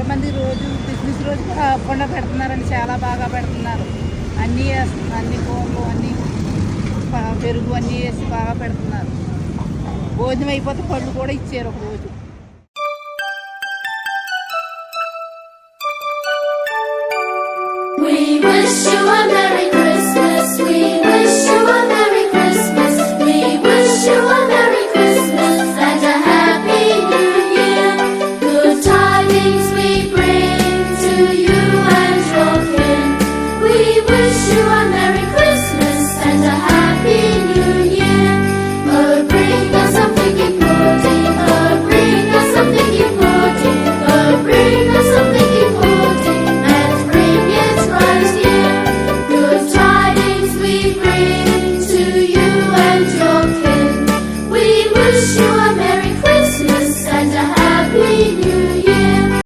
చాలామంది రోజు క్రిస్మస్ రోజు కూడా అప్పకుండా పెడుతున్నారండి, చాలా బాగా పెడుతున్నారు. అన్నీ వేస్తున్నారు, అన్ని కూరలు అన్నీ పెరుగు అన్నీ వేసి బాగా పెడుతున్నారు. భోజనం అయిపోతే పళ్ళు కూడా ఇచ్చారు ఒక రోజు. We wish you a Merry